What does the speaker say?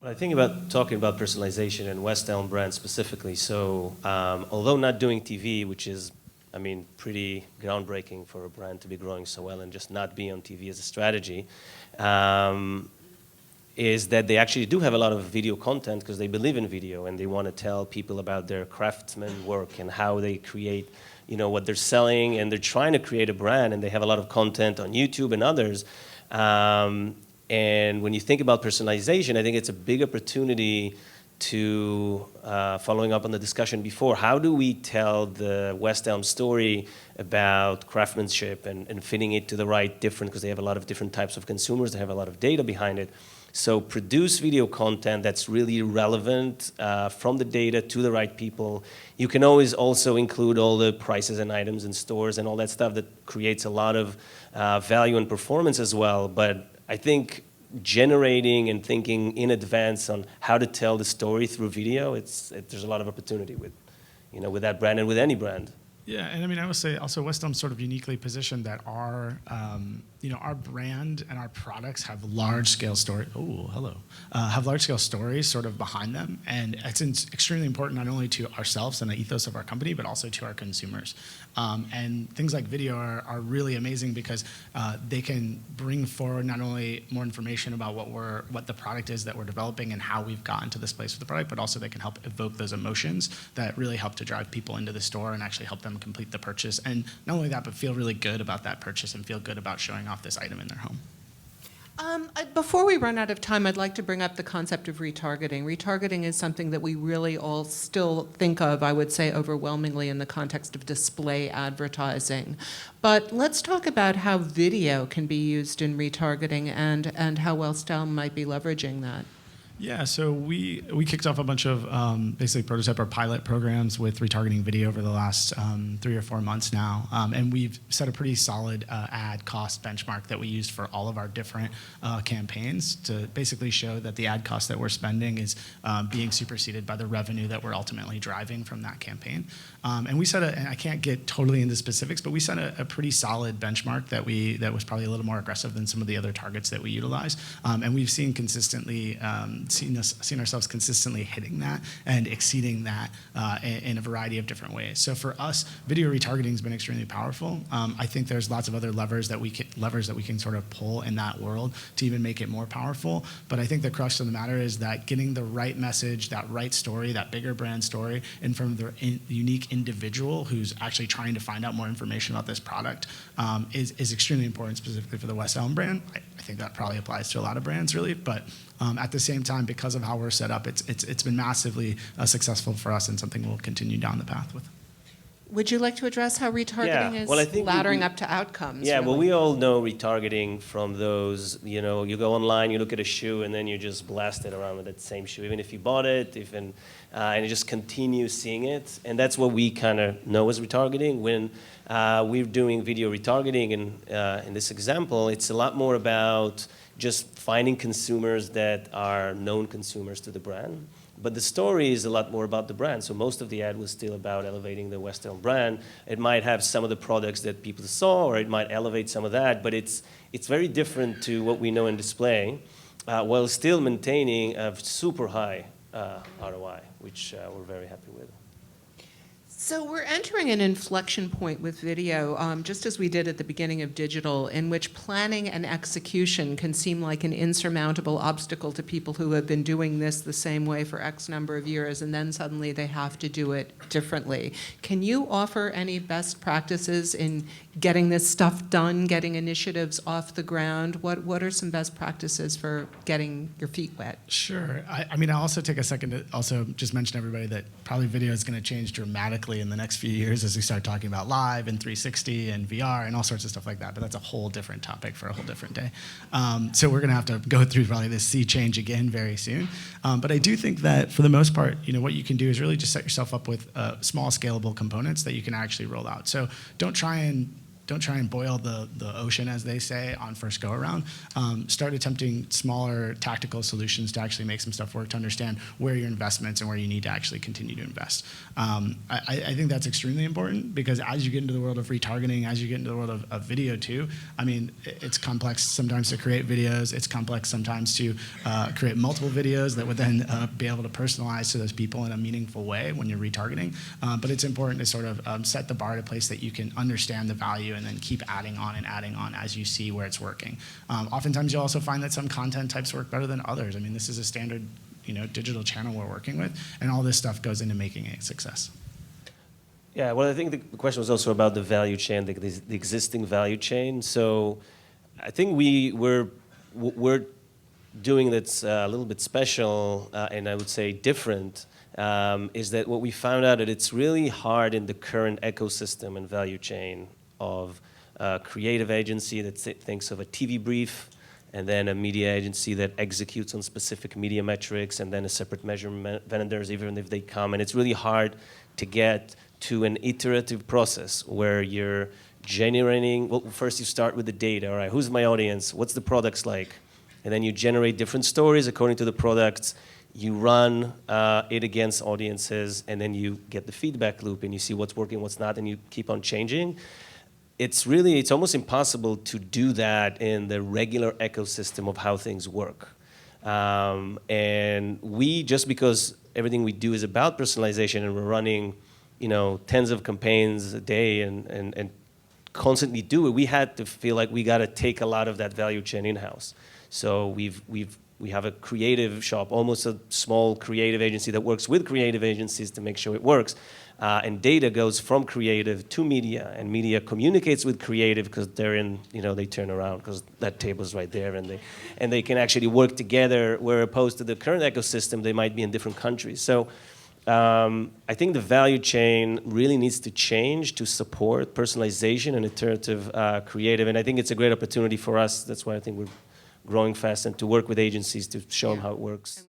Well, I think about talking about personalization and West Elm brand specifically. So, although not doing TV, which is, I mean, pretty groundbreaking for a brand to be growing so well and just not be on TV as a strategy, is that they actually do have a lot of video content because they believe in video and they want to tell people about their craftsman work and how they create, you know, what they're selling, and they're trying to create a brand, and they have a lot of content on YouTube and others. And when you think about personalization, I think it's a big opportunity to, following up on the discussion before, how do we tell the West Elm story about craftsmanship and fitting it to the right different, because they have a lot of different types of consumers, they have a lot of data behind it. So produce video content that's really relevant from the data to the right people. You can always also include all the prices and items in stores and all that stuff that creates a lot of value and performance as well. But I think generating and thinking in advance on how to tell the story through video, there's a lot of opportunity with, you know, with that brand and with any brand. Yeah, and I mean, I would say also West Elm's sort of uniquely positioned that our, you know, our brand and our products have large-scale story. Oh, hello. Have large-scale stories sort of behind them, and it's extremely important not only to ourselves and the ethos of our company, but also to our consumers. And things like video are really amazing because they can bring forward not only more information about what the product is that we're developing and how we've gotten to this place with the product, but also they can help evoke those emotions that really help to drive people into the store and actually help them complete the purchase. And not only that, but feel really good about that purchase and feel good about showing off this item in their home. Before we run out of time, I'd like to bring up the concept of retargeting. Retargeting is something that we really all still think of, I would say, overwhelmingly in the context of display advertising. But let's talk about how video can be used in retargeting and how West Elm might be leveraging that. Yeah, so we kicked off a bunch of basically prototype or pilot programs with retargeting video over the last 3 or 4 months now, and we've set a pretty solid ad cost benchmark that we used for all of our different campaigns to basically show that the ad cost that we're spending is being superseded by the revenue that we're ultimately driving from that campaign. And we set and I can't get totally into specifics, but we set a pretty solid benchmark that was probably a little more aggressive than some of the other targets that we utilize, and we've seen consistently. Seen ourselves consistently hitting that and exceeding that in a variety of different ways. So for us, video retargeting has been extremely powerful. I think there's lots of other levers that we can sort of pull in that world to even make it more powerful. But I think the crux of the matter is that getting the right message, that right story, that bigger brand story in front of the unique individual who's actually trying to find out more information about this product is extremely important, specifically for the West Elm brand. I think that probably applies to a lot of brands, really, but at the same time, because of how we're set up, it's been massively successful for us and something we'll continue down the path with. Would you like to address how retargeting is laddering up to outcomes? Yeah, really? well, we all know retargeting from those, you know, you go online, you look at a shoe, and then you just blast it around with that same shoe, even if you bought it, and you just continue seeing it. And that's what we kind of know as retargeting. When we're doing video retargeting, and in this example, it's a lot more about just finding consumers that are known consumers to the brand. But the story is a lot more about the brand. So most of the ad was still about elevating the West Elm brand. It might have some of the products that people saw, or it might elevate some of that, but it's very different to what we know in display, while still maintaining a super high ROI, which we're very happy with. So we're entering an inflection point with video, just as we did at the beginning of digital, in which planning and execution can seem like an insurmountable obstacle to people who have been doing this the same way for X number of years, and then suddenly they have to do it differently. Can you offer any best practices in getting this stuff done, getting initiatives off the ground? What are some best practices for getting your feet wet? Sure. I mean, I'll also take a second to also just mention to everybody that probably video is going to change dramatically in the next few years as we start talking about live and 360 and VR and all sorts of stuff like that. But that's a whole different topic for a whole different day. So we're going to have to go through probably this sea change again very soon. But I do think that for the most part, you know, what you can do is really just set yourself up with small scalable components that you can actually roll out. So don't try and don't try and boil the ocean, as they say, on first go around. Start attempting smaller tactical solutions to actually make some stuff work, to understand where your investments and where you need to actually continue to invest. I think that's extremely important, because as you get into the world of retargeting, as you get into the world of video too, I mean, it's complex sometimes to create videos. It's complex sometimes to create multiple videos that would then be able to personalize to those people in a meaningful way when you're retargeting. But it's important to sort of set the bar at a place that you can understand the value and then keep adding on as you see where it's working. Oftentimes you'll also find that some content types work better than others. I mean, this is a standard, digital channel we're working with, and all this stuff goes into making it a success. Yeah, well, I think the question was also about the value chain, the existing value chain. So I think we're doing that's a little bit special, and I would say different, is that what we found out that it's really hard in the current ecosystem and value chain of a creative agency that thinks of a TV brief, and then a media agency that executes on specific media metrics, and then a separate measurement vendors, even if they come. And it's really hard to get to an iterative process where you're generating, well, first you start with the data, all right, who's my audience, what's the products like? And then you generate different stories according to the products, you run it against audiences, and then you get the feedback loop, and you see what's working, what's not, and you keep on changing. It's almost impossible to do that in the regular ecosystem of how things work. And just because everything we do is about personalization, and we're running, tens of campaigns a day and constantly do it, we had to feel like we got to take a lot of that value chain in-house. So we have a creative shop, almost a small creative agency that works with creative agencies to make sure it works. And data goes from creative to media, and media communicates with creative because they're they turn around because that table's right there, and they can actually work together, where opposed to the current ecosystem, they might be in different countries. So I think the value chain really needs to change to support personalization and iterative creative, and I think it's a great opportunity for us. That's why I think we're growing fast, and to work with agencies to show them how it works.